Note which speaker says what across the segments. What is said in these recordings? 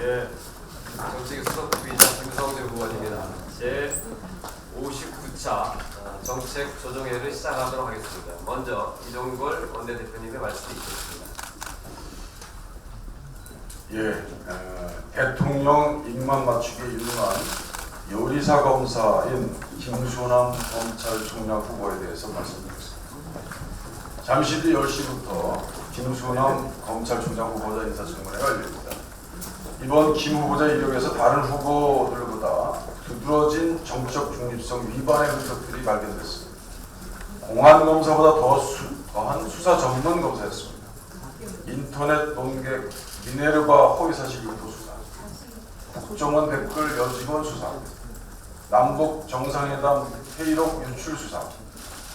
Speaker 1: 예, 정책위 수석부의장 김성재 후보님입니다. 제 59차 정책 조정회를 시작하도록 하겠습니다. 먼저 이종걸 원내대표님의 말씀이 있겠습니다.
Speaker 2: 대통령 입맛 맞추기에 유능한 요리사 검사인 김수남 검찰총장 후보에 대해서 말씀드리겠습니다. 잠시 뒤 10시부터 김수남 검찰총장 후보자 인사청문회가 열립니다. 이번 김 후보자 이력에서 다른 후보들보다 두드러진 정치적 중립성 위반의 흔적들이 발견됐습니다. 공안검사보다 더한 수사 전문 검사였습니다. 인터넷 논객 미네르바 허위사실 유포 수사, 국정원 댓글 여직원 수사, 남북 정상회담 회의록 유출 수사,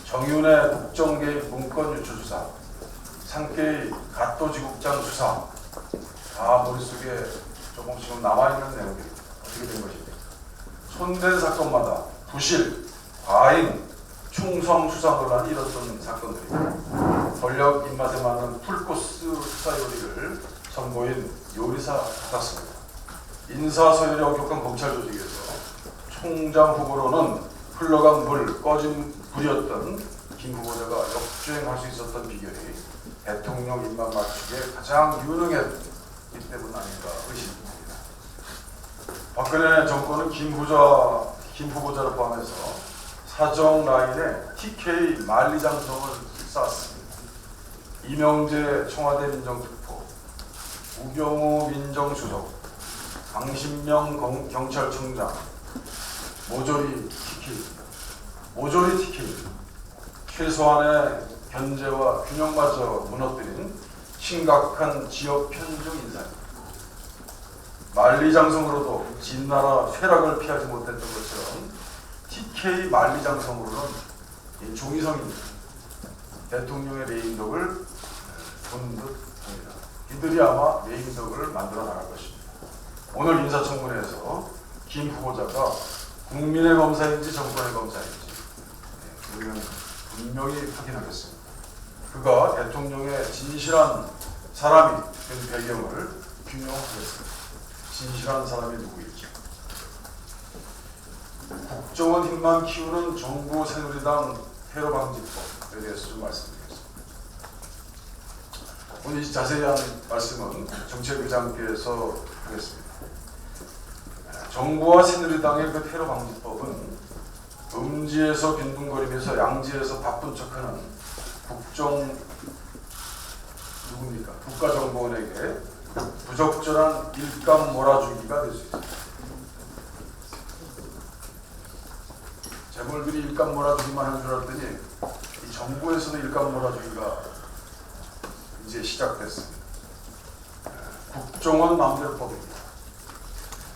Speaker 2: 정윤회 국정 개입 문건 유출 수사, 상케이 갓도지국장 수사, 다 머릿속에 조금씩은 남아있는 내용들이 어떻게 된 것입니까? 손댄 사건마다 부실, 과잉, 충성 수사 논란이 일었던 사건들입니다. 권력 입맛에 맞는 풀코스 수사 요리를 선보인 요리사 같았습니다. 인사서열이 엄격한 검찰 조직에서 총장 후보로는 흘러간 물, 꺼진 불이었던 김 후보자가 역주행할 수 있었던 비결이 대통령 입맛 맞추기에 가장 유능했기 때문 아닌가 의심됩니다. 박근혜 정권은 김 후보자를 포함해서 사정 라인에 TK 만리장성을 쌓았습니다. 이명재 청와대 민정특보, 우경우 민정수석, 강신명 경찰청장, 모조리 TK, 최소한의 견제와 균형마저 무너뜨린 심각한 지역 편중 인사입니다. 만리장성으로도 진나라 쇠락을 피하지 못했던 것처럼 TK 만리장성으로는 종이성입니다. 대통령의 레임덕을 본 듯 봅니다. 이들이 아마 레임덕을 만들어 나갈 것입니다. 오늘 인사청문회에서 김 후보자가 국민의 검사인지 정권의 검사인지 우리는 분명히 확인하겠습니다. 그가 대통령의 진실한 사람이 된 배경을 규명하겠습니다. 진실한 사람이 누구일지. 국정원 힘만 키우는 정부 새누리당 테러 방지법에 대해서 좀 말씀드리겠습니다. 오늘 이 자세한 말씀은 정책위장께서 하겠습니다. 정부와 새누리당의 그 테러 방지법은 음지에서 빈둥거리면서 양지에서 바쁜 척하는 국가정보원에게 부적절한 일감 몰아주기가 될 수 있습니다. 재벌들이 일감 몰아주기만 한 줄 알았더니 이 정부에서도 일감 몰아주기가 이제 시작됐습니다. 국정원 마음대로법입니다.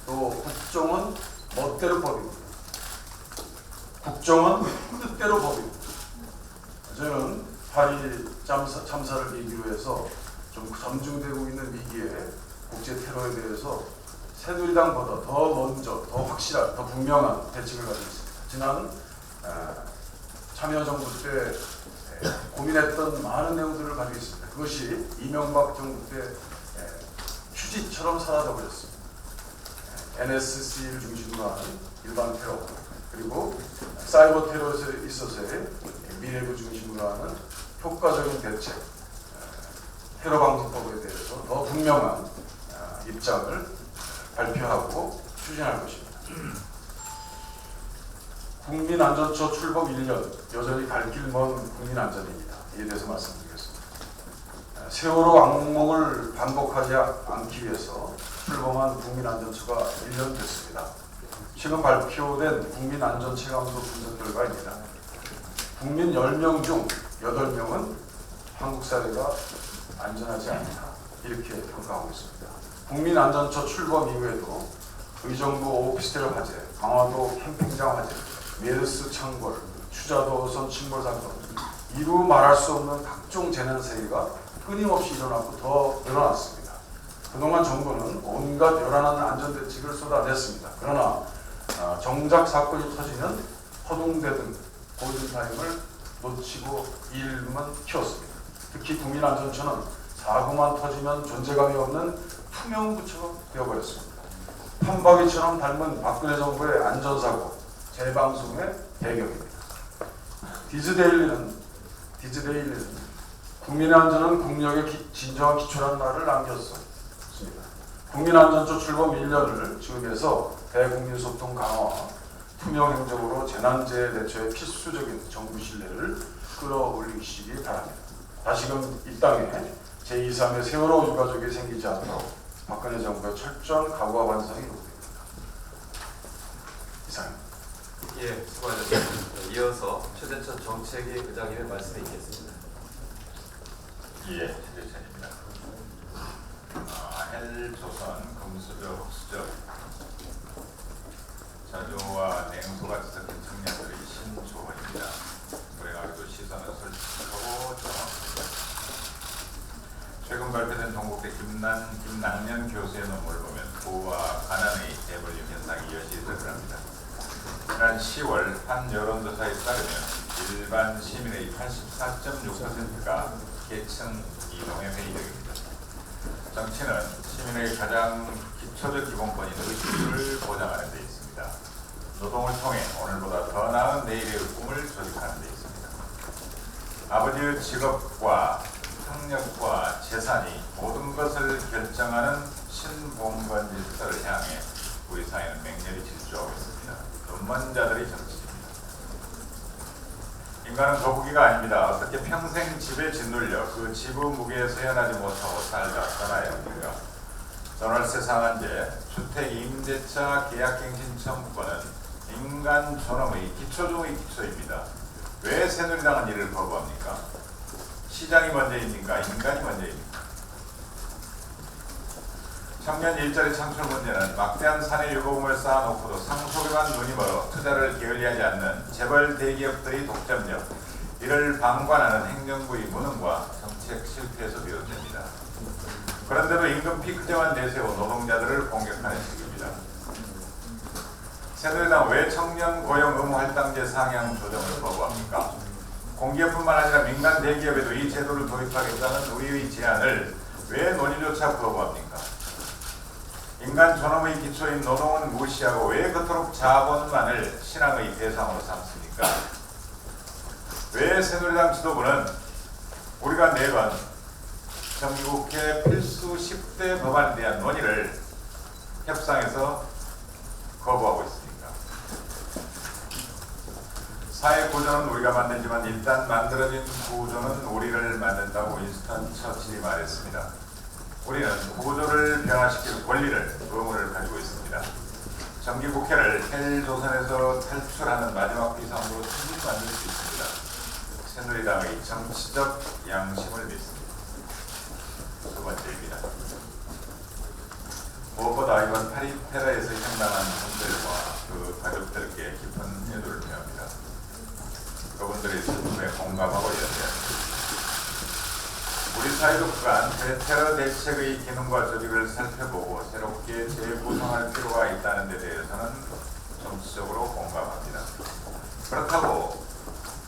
Speaker 2: 또 국정원 멋대로 법입니다. 국정원 뜻대로 법입니다. 저는 파리 참사를 계기로 해서 좀 점증되고 있는 위기의 국제 테러에 대해서 새누리당보다 더 먼저, 더 확실한, 더 분명한 대책을 가지고 있습니다. 지난 참여정부 때 고민했던 많은 내용들을 가지고 있습니다. 그것이 이명박 정부 때 휴지처럼 사라져버렸습니다. NSC를 중심으로 하는 일반 테러, 그리고 사이버 테러에 있어서의 미래를 중심으로 하는 효과적인 대책, 테러 방지법에 대해서 더 분명한 입장을 발표하고 추진할 것입니다. 국민안전처 출범 1년, 여전히 갈 길 먼 국민안전입니다. 이에 대해서 말씀드리겠습니다. 세월호 악몽을 반복하지 않기 위해서 출범한 국민안전처가 1년 됐습니다. 최근 발표된 국민안전체감도 분석 결과입니다. 국민 10명 중 8명은 한국 사회가 안전하지 않다, 이렇게 평가하고 있습니다. 국민안전처 출범 이후에도 의정부 오피스텔 화재, 강화도 캠핑장 화재, 메르스 창궐, 추자도선 침몰 사건, 이루 말할 수 없는 각종 재난 세계가 끊임없이 일어나고 더 늘어났습니다. 그동안 정부는 온갖 요란한 안전대책을 쏟아냈습니다. 그러나 정작 사건이 터지면 허둥대등 골든타임을 놓치고 일만 키웠습니다. 특히 국민안전처는 사고만 터지면 존재감이 없는 투명 부처가 되어버렸습니다. 판박이처럼 닮은 박근혜 정부의 안전사고 재방송의 배경입니다. 디즈데일리는 국민의 안전은 국력의 진정한 기초라는 말을 남겼습니다. 국민안전처 출범 1년을 즈음해서 대국민소통 강화, 투명 행정으로 재난재해 대처에 필수적인 정부 신뢰를 끌어올리시기 바랍니다. 다시금 이 땅에 제2, 3의 세월호 유가족이 생기지 않도록 박근혜 정부의 철저한 각오와 반성이 요구됩니다. 이상입니다.
Speaker 1: 예, 수고하셨습니다. 이어서 최대천 정책위 의장님의 말씀이 있겠습니다.
Speaker 3: 예, 최대천입니다. 헬조선 금수저, 흑수저, 자조와 냉소가 뒤섞인 청년들의 신조어입니다. 불행하게도 시선을 설득하고 정확합니다. 최근 발표된 동국대 김남년 교수의 논문을 보면 부와 가난의 대물림 현상이 여실히 드러납니다. 지난 10월 한 여론조사에 따르면 일반 시민의 84.6%가 계층 이동에 회의적입니다. 정치는 시민의 가장 기초적 기본권인 의식을 보장하는 데 있습니다. 노동을 통해 오늘보다 더 나은 내일의 꿈을 조직하는 데 있습니다. 아버지의 직업과 학력과 재산이 모든 것을 결정하는 신봉건 질서를 향해 우리 사회는 맹렬히 질주하고 있습니다. 눈먼 자들의 정치입니다. 인간은 거북이가 아닙니다. 어떻게 평생 집에 짓눌려 그 지부 무게에 서연하지 못하고 살다 떠나야 합니까? 전월세 상한제, 주택 임대차 계약갱신 청구권은 인간 존엄의 기초 중의 기초입니다. 왜 새누리당은 이를 거부합니까? 시장이 먼저입니까? 인간이 먼저입니까? 청년 일자리 창출 문제는 막대한 사내 유보금을 쌓아놓고도 상속에만 눈이 멀어 투자를 게을리하지 않는 재벌 대기업들의 독점력, 이를 방관하는 행정부의 무능과 정책 실패에서 비롯됩니다. 그런데도 임금 피크제만 내세워 노동자들을 공격하는 식입니다. 새누리당 왜 청년 고용 의무 할당제 상향 조정을 거부합니까? 공기업뿐만 아니라 민간 대기업에도 이 제도를 도입하겠다는 우리의 제안을 왜 논의조차 거부합니까? 인간 존엄의 기초인 노동은 무시하고 왜 그토록 자본만을 신앙의 대상으로 삼습니까? 왜 새누리당 지도부는 우리가 매번 정기국회 필수 10대 법안에 대한 논의를 협상에서 거부하고 있습니까? 사회 구조는 우리가 만들지만 일단 만들어진 구조는 우리를 만든다고 윈스턴 처칠이 말했습니다. 우리는 구조를 변화시킬 권리를, 의무를 가지고 있습니다. 정기국회를 헬조선에서 탈출하는 마지막 비상으로 충분히 만들 수 있습니다. 새누리당의 정치적 양심을 믿습니다. 두 번째입니다. 무엇보다 이번 파리 테러에서 희생당한 분들과 그 가족들께 깊은 애도를 표합니다. 그분들의 슬픔에 공감하고 연대합니다. 우리 사회도 그간 테러 대책의 기능과 조직을 살펴보고 새롭게 재구성할 필요가 있다는 데 대해서는 정치적으로 공감합니다. 그렇다고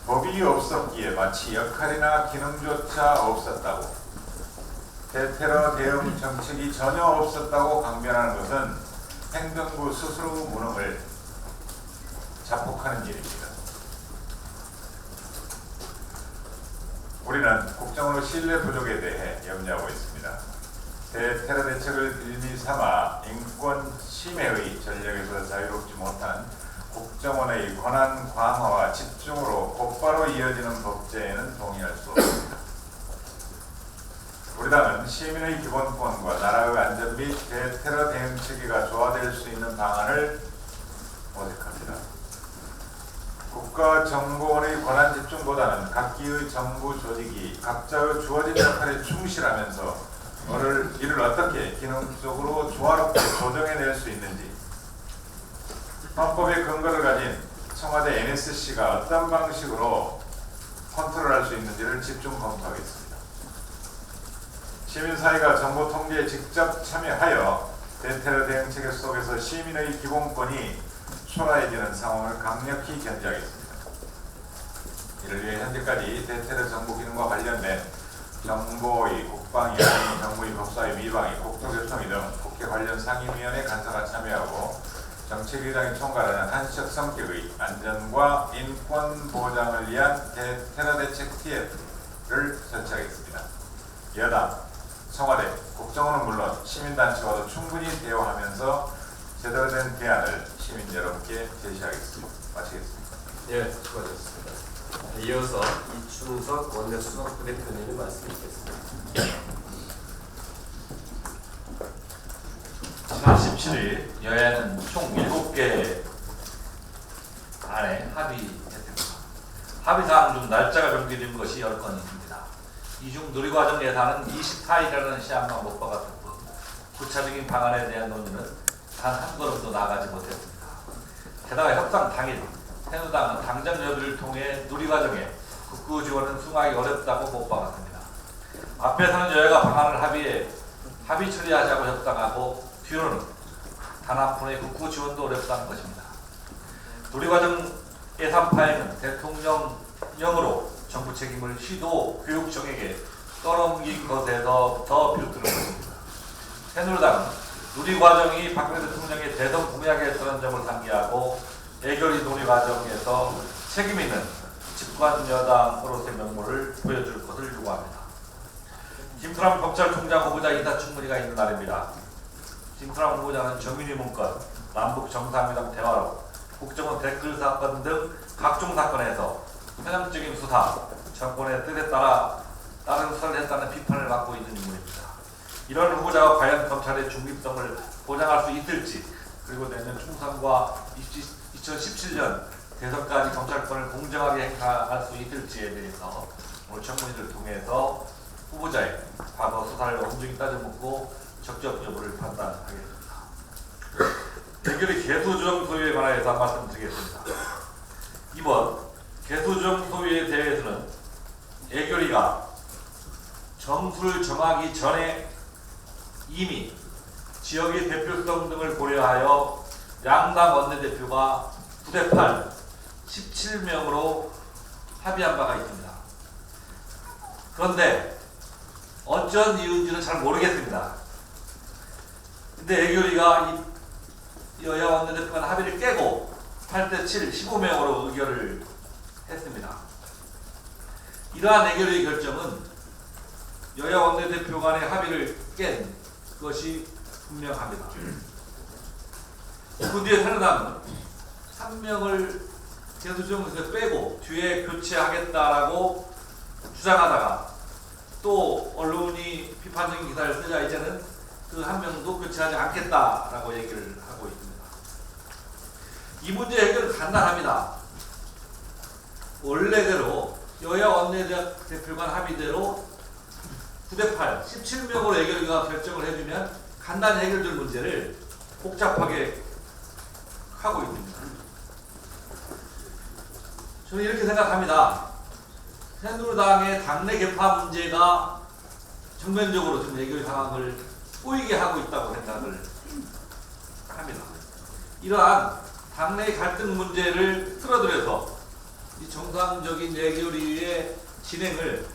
Speaker 3: 법이 없었기에 마치 역할이나 기능조차 없었다고, 대테러 대응 정책이 전혀 없었다고 강변하는 것은 행정부 스스로 무능을 자폭하는 일입니다. 우리는 국정으로 신뢰 부족에 대해 염려하고 있습니다. 대테러 대책을 빌미 삼아 인권 침해의 전력에서 자유롭지 못한 국정원의 권한 강화와 집중으로 곧바로 이어지는 법제에는 동의할 수 없습니다. 우리 당은 시민의 기본권과 나라의 안전 및 대테러 대응 체계가 조화될 수 있는 방안을 모색합니다. 국가정보원의 권한 집중보다는 각기의 정부 조직이 각자의 주어진 역할에 충실하면서 이를 어떻게 기능적으로 조화롭게 조정해낼 수 있는지, 헌법의 근거를 가진 청와대 NSC가 어떤 방식으로 컨트롤할 수 있는지를 집중 검토하겠습니다. 시민사회가 정보 통제에 직접 참여하여 대테러 대응 체계 속에서 시민의 기본권이 초라해지는 상황을 강력히 견제하겠습니다. 이를 위해 현재까지 대테러 정보 기능과 관련된 정보위, 국방위, 아닌 정부위, 법사위, 미방위, 국토교통위 등 국회 관련 상임위원회 간사가 참여하고 정책위원장이 총괄하는 한시적 성격의 안전과 인권 보장을 위한 테러 대책 TF를 설치하겠습니다. 여당, 청와대, 국정원은 물론 시민단체와도 충분히 대화하면서 제대로 된 대안을 시민 여러분께 제시하겠습니다. 마치겠습니다.
Speaker 1: 예, 수고하셨습니다. 이어서 이춘석 원내수석 부대표님이 말씀 있겠습니다.
Speaker 4: 지난 17일 여야는 총 7개 안에 합의했습니다. 합의사항 중 날짜가 변경된 것이 10건이 있습니다. 이 중 누리과정 예산은 24일이라는 시한만 못 박았을 뿐 구체적인 방안에 대한 논의는 단 한 걸음도 나가지 못했습니다. 게다가 협상 당일 새누리당은 당정 협의를 통해 누리과정에 국고 지원은 수용하기 어렵다고 못 박았습니다. 앞에서는 여야가 방안을 합의 처리하자고 협상하고 뒤로는 단 한 푼의 국고 지원도 어렵다는 것입니다. 누리과정 예산 파행은 대통령령으로 정부 책임을 시도 교육청에게 떠넘긴 것에서부터 비롯되는 것입니다. 새누리당은 누리과정이 박근혜 대통령의 대선 공약이었다는 점을 상기하고 애결이 논의과정에서 책임있는 집권여당으로서의 면모를 보여줄 것을 요구합니다. 김수남 검찰총장 후보자 인사청문회가 있는 날입니다. 김수남 후보자는 정윤희 문건, 남북 정상회담 대화로 국정원 댓글 사건 등 각종 사건에서 편향적인 수사, 정권의 뜻에 따라 다른 수사를 했다는 비판을 받고 있는 인물입니다. 이런 후보자가 과연 검찰의 중립성을 보장할 수 있을지, 그리고 내년 총선과 2017년 대선까지 검찰권을 공정하게 행사할 수 있을지에 대해서 오늘 청문회를 통해서 후보자의 과거 수사를 엄중히 따져묻고 적적 여부를 판단하겠습니다. 애결이 개수조정 소위에 관하여서 말씀드리겠습니다. 이번 개수조정 소위에 대해서는 애결이가 정수를 정하기 전에 이미 지역의 대표성 등을 고려하여 양당 원내대표가 9대8 17명으로 합의한 바가 있습니다. 그런데 어쩐 이유인지는 잘 모르겠습니다. 근데 애결이가 이 여야 원내대표 간 합의를 깨고 8대7 15명으로 의결을 했습니다. 이러한 애결의 결정은 여야 원내대표 간의 합의를 깬 것이 분명합니다. 그 뒤에 새누리당은 3명을 개수조정에서 빼고 뒤에 교체하겠다라고 주장하다가 또 언론이 비판적인 기사를 쓰자 이제는 그 한 명도 교체하지 않겠다라고 얘기를 하고 있습니다. 이 문제 해결은 간단합니다. 원래대로 여야 원내대표 간 합의대로 9대8 17명으로 애결위가 결정을 해주면 간단히 해결될 문제를 복잡하게 하고 있습니다. 저는 이렇게 생각합니다. 새누리당의 당내 개파 문제가 정면적으로 지금 애결 상황을 꼬이게 하고 있다고 생각을 합니다. 이러한 당내 갈등 문제를 끌어들여서 이 정상적인 애결위의 진행을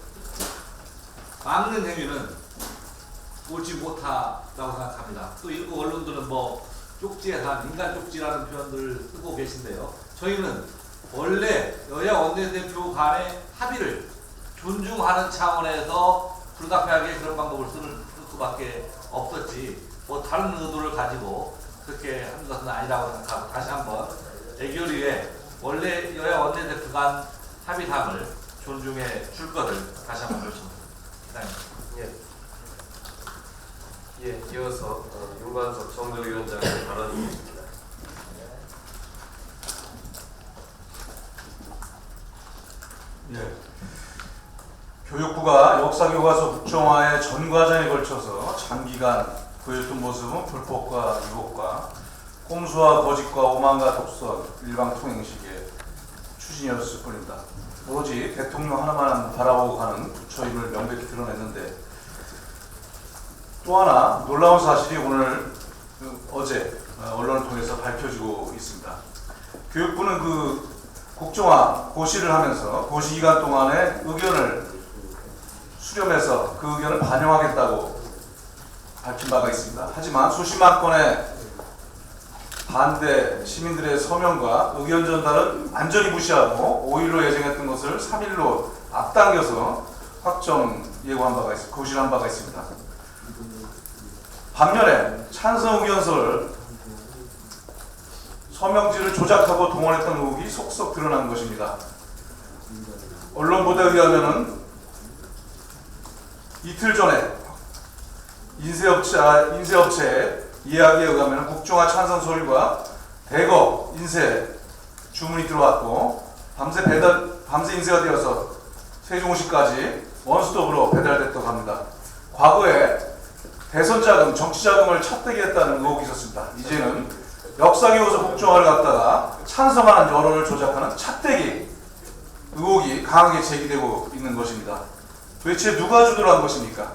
Speaker 4: 막는 행위는 옳지 못하다고 생각합니다. 또 일부 언론들은 뭐 쪽지예산, 인간 쪽지라는 표현들을 쓰고 계신데요. 저희는 원래 여야 원내대표 간의 합의를 존중하는 차원에서 불가피하게 그런 방법을 쓸 수밖에 없었지 뭐 다른 의도를 가지고 그렇게 하는 것은 아니라고 생각하고 다시 한번 애결위에 원래 여야 원내대표 간 합의사항을 존중해 줄 것을 다시 한번 요청합니다.
Speaker 1: 예, 이어서 윤관석 정도위원장의 발언이 있습니다.
Speaker 2: 예. 교육부가 역사교과서 국정화의 전 과정에 걸쳐서 장기간 보였던 모습은 불법과 유혹과 꼼수와 거짓과 오만과 독선, 일방통행식의 추진이었을 뿐입니다. 오로지 대통령 하나만 바라보고 가는 부처임을 명백히 드러냈는데 또 하나 놀라운 사실이 오늘 어제 언론을 통해서 밝혀지고 있습니다. 교육부는 그 국정화 고시를 하면서 고시 기간 동안에 의견을
Speaker 5: 수렴해서 그 의견을 반영하겠다고 밝힌 바가 있습니다. 하지만 수십만 건의 반대 시민들의 서명과 의견 전달은 완전히 무시하고 5일로 예정했던 것을 3일로 앞당겨서 확정 예고한 바가 있습니다. 고시한 바가 있습니다. 반면에 찬성 의견서를 서명지를 조작하고 동원했던 의혹이 속속 드러난 것입니다. 언론 보도에 의하면은 이틀 전에 인쇄업체의 이야기에 의하면 국정화 찬성 서류가 대거 인쇄 주문이 들어왔고 밤새 인쇄가 되어서 세종시까지 원스톱으로 배달됐다고 합니다. 과거에 대선 자금, 정치 자금을 찻대기 했다는 의혹이 있었습니다. 이제는 역사교과서 국정화를 갖다가 찬성하는 여론을 조작하는 찻대기 의혹이 강하게 제기되고 있는 것입니다. 도대체 누가 주도한 것입니까?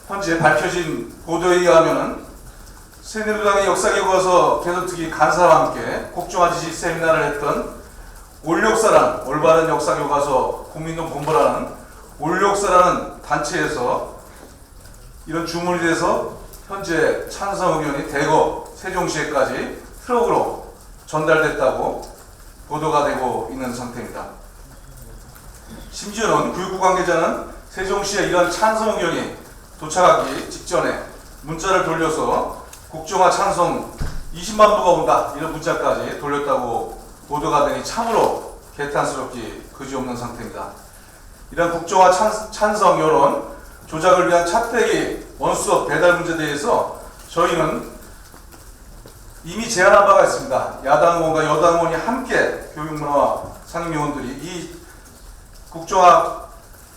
Speaker 5: 현재 밝혀진 보도에 의하면 새누리당의 역사교과서 개선특위 간사와 함께 국정화 지지 세미나를 했던 올역사라는 올바른 역사교과서 국민동 본부라는 올역사라는 단체에서 이런 주문이 돼서 현재 찬성 의견이 대거 세종시에까지 트럭으로 전달됐다고 보도가 되고 있는 상태입니다. 심지어는 교육부 관계자는 세종시에 이런 찬성 의견이 도착하기 직전에 문자를 돌려서 국정화 찬성 20만 부가 온다 이런 문자까지 돌렸다고 보도가 되니 참으로 개탄스럽기 그지없는 상태입니다. 이런 국정화 찬성 여론 조작을 위한 찻대기 원수업 배달 문제에 대해서 저희는 이미 제안한 바가 있습니다. 야당 의원과 여당 의원이 함께 교육문화 상임위원들이 이 국정화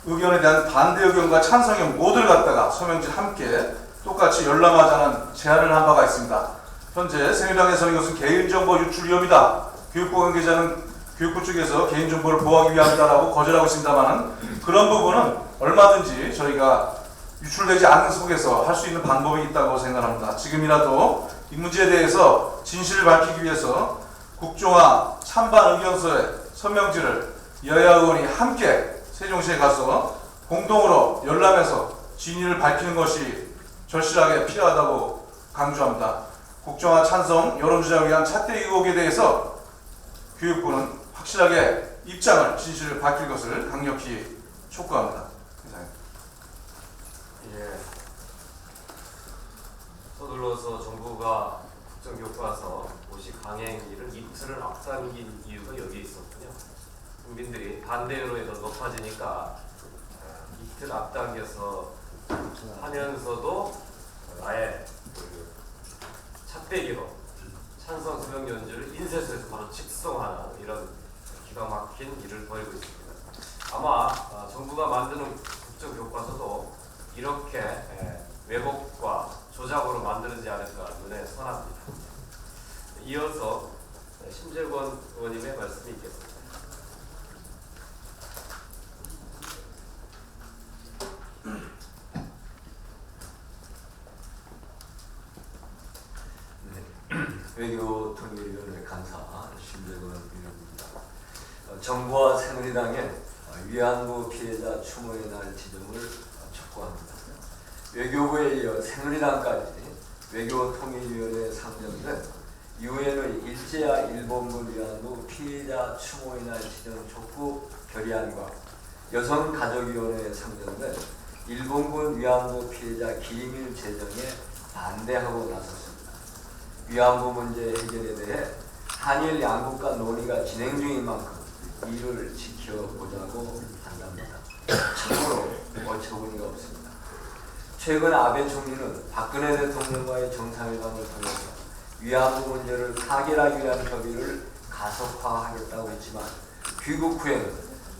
Speaker 5: 의견에 대한 반대 의견과 찬성 의견 모두를 갖다가 서명지 함께 똑같이 열람하자는 제안을 한 바가 있습니다. 현재 새누리당에서는 이것은 개인정보 유출 위험이다. 교육부 관계자는 교육부 쪽에서 개인정보를 보호하기 위함이다라고 거절하고 있습니다만 그런 부분은 얼마든지 저희가 유출되지 않는 속에서 할 수 있는 방법이 있다고 생각합니다. 지금이라도 이 문제에 대해서 진실을 밝히기 위해서 국정화 찬반 의견서의 서명지를 여야 의원이 함께 세종시에 가서 공동으로 열람해서 진위를 밝히는 것이 절실하게 필요하다고 강조합니다. 국정화 찬성 여론조작을 위한 찻대기 의혹에 대해서 교육부는 확실하게 입장을 진실을 밝힐 것을 강력히 촉구합니다.
Speaker 1: 예. 서둘러서 정부가 국정교과서 고시 강행일을 이틀을 앞당긴 이유가 여기에 있었군요. 국민들이 반대 여론이 더 높아지니까 이틀 앞당겨서 하면서도 아예 찻대기로 찬성 서명 연주를 인쇄소에서 바로 직송하는 이런 기가 막힌 일을 벌이고 있습니다. 아마 정부가 만드는 국정교과서도 이렇게 왜곡과 조작으로 만들지 않을까 눈에 선합니다. 이어서 심재권 의원님의 말씀이 있겠습니다.
Speaker 6: 외교통일위원회 간사 심재권 의원입니다. 정부와 새누리당의 위안부 피해자 추모의 날 지정을 촉구합니다. 외교부에 이어 새누리당까지 외교통일위원회에 상정된 유엔의 일제와 일본군 위안부 피해자 추모의 날 지정 촉구 결의안과 여성가족위원회에 상정된 일본군 위안부 피해자 기밀 제정에 반대하고 나섰습니다. 위안부 문제 해결에 대해 한일 양국간 논의가 진행 중인 만큼 이를 지켜보자고 한답니다. 참으로 어처구니가 없습니다. 최근 아베 총리는 박근혜 대통령과의 정상회담을 통해서 위안부 문제를 타결하기 위한 협의를 가속화하겠다고 했지만 귀국 후에는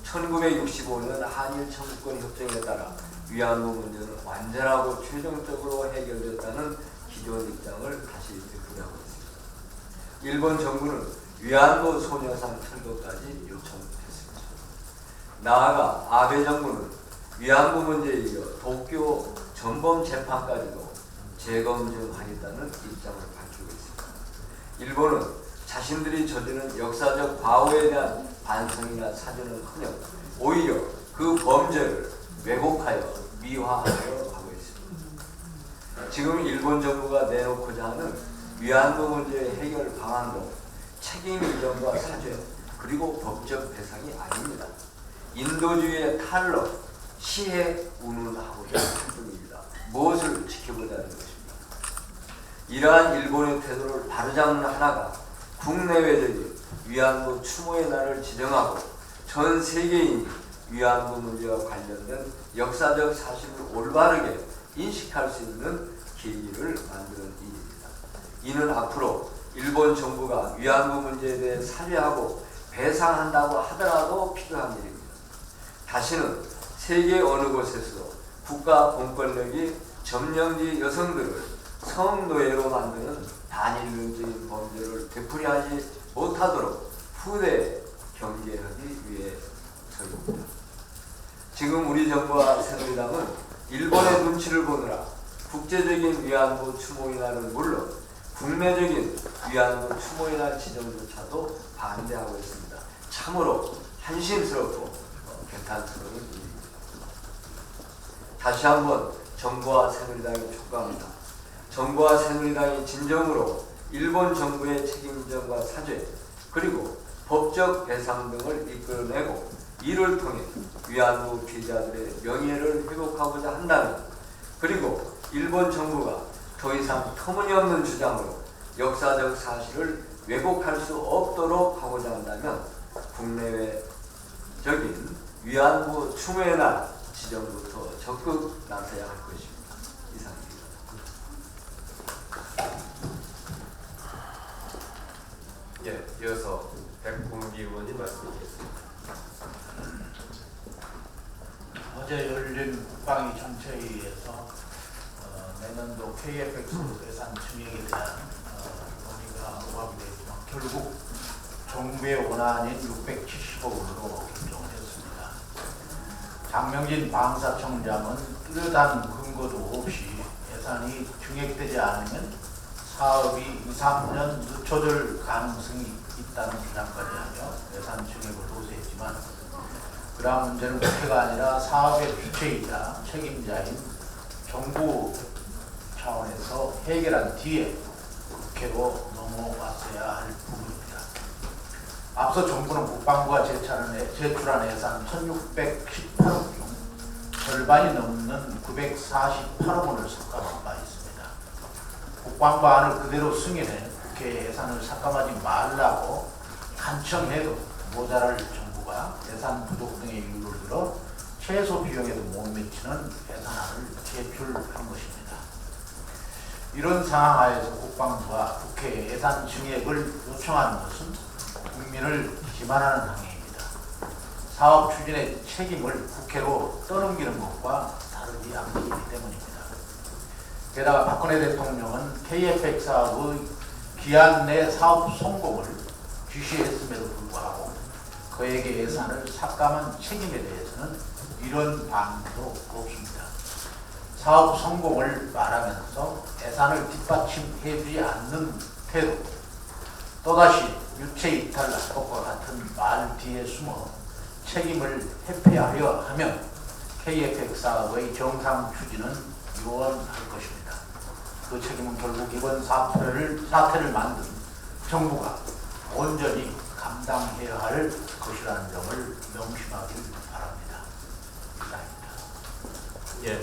Speaker 6: 1965년 한일 청구권 협정에 따라 위안부 문제는 완전하고 최종적으로 해결됐다는 기존 입장을 다시 되풀이하고 있습니다. 일본 정부는 위안부 소녀상 철거까지 요청했습니다. 나아가 아베 정부는 위안부 문제에 이어 도쿄 전범 재판까지도 재검증하겠다는 입장을 밝히고 있습니다. 일본은 자신들이 저지른 역사적 과오에 대한 반성이나 사죄는커녕 오히려 그 범죄를 왜곡하여 미화하여 하고 있습니다. 지금 일본 정부가 내놓고자 하는 위안부 문제 해결 방안도 책임 이전과 사죄 그리고 법적 배상이 아닙니다. 인도주의의 탈로 시해 운운하고자 할 뿐입니다. 무엇을 지켜보자는 것입니다. 이러한 일본의 태도를 바로잡는 하나가 국내외적인 위안부 추모의 날을 지정하고 전 세계인이 위안부 문제와 관련된 역사적 사실을 올바르게 인식할 수 있는 계기를 만드는 일입니다. 이는 앞으로 일본 정부가 위안부 문제에 대해 사죄하고 배상한다고 하더라도 필요한 일입니다. 다시는 세계 어느 곳에서도 국가 공권력이 점령지 여성들을 성노예로 만드는 단일론적인 범죄를 되풀이하지 못하도록 후대에 경계하기 위해서입니다. 지금 우리 정부와 새누리당은 일본의 눈치를 보느라 국제적인 위안부 추모의 날은 물론 국내적인 위안부 추모의 날 지정조차도 반대하고 있습니다. 참으로 한심스럽고 개탄스러운 일입니다. 다시 한번 정부와 새누리당이 촉구합니다. 정부와 새누리당이 진정으로 일본 정부의 책임 인정과 사죄 그리고 법적 배상 등을 이끌어내고 이를 통해 위안부 피해자들의 명예를 회복하고자 한다면 그리고 일본 정부가 더 이상 터무니없는 주장으로 역사적 사실을 왜곡할 수 없도록 하고자 한다면 국내외적인 위안부 추모의 날 지정부터 적극 나서야 할 것입니다. 이상입니다.
Speaker 1: 예, 이어서 백봉기 의원님 말씀드리겠습니다.
Speaker 7: 어제 열린 국방위 전체회의에서 내년도 KFX 예산 증액에 대한 논의가 오가게 되지만 결국 정부의 원안인 670억 원으로 결정을 했습니다. 장명진 방사청장은 뚜렷한 근거도 없이 예산이 증액되지 않으면 사업이 2, 3년 늦춰질 가능성이 있다는 주장까지 하며 예산 증액을 호소했지만 그러한 문제는 국회가 아니라 사업의 주체이자 책임자인 정부 차원에서 해결한 뒤에 국회로 넘어왔어야 할 부분입니다. 앞서 정부는 국방부가 제출한 예산 1618억 중 절반이 넘는 948억 원을 삭감한 바 있습니다. 국방부 안을 그대로 승인해 국회 예산을 삭감하지 말라고 간청해도 모자랄 정부가 예산 부족 등의 이유를 들어 최소 비용에도 못 미치는 예산안을 제출한 것입니다. 이런 상황 하에서 국방부가 국회에 예산 증액을 요청하는 것은 국민을 기만하는 행위입니다. 사업 추진의 책임을 국회로 떠넘기는 것과 다르지 않기 때문입니다. 게다가 박근혜 대통령은 KFX 사업의 기한 내 사업 성공을 지시했음에도 불구하고 그에게 예산을 삭감한 책임에 대해서는 이런 반응도 없습니다. 사업 성공을 말하면서 예산을 뒷받침해주지 않는 태도, 또다시 유체이탈 할 것과 같은 말 뒤에 숨어 책임을 회피하려 하면 KFX 사업의 정상 추진은 유언할 것입니다. 그 책임은 결국 이번 사태를 만든 정부가 온전히 감당해야 할 것이라는 점을 명심하길 바랍니다. 이상입니다.
Speaker 1: 예,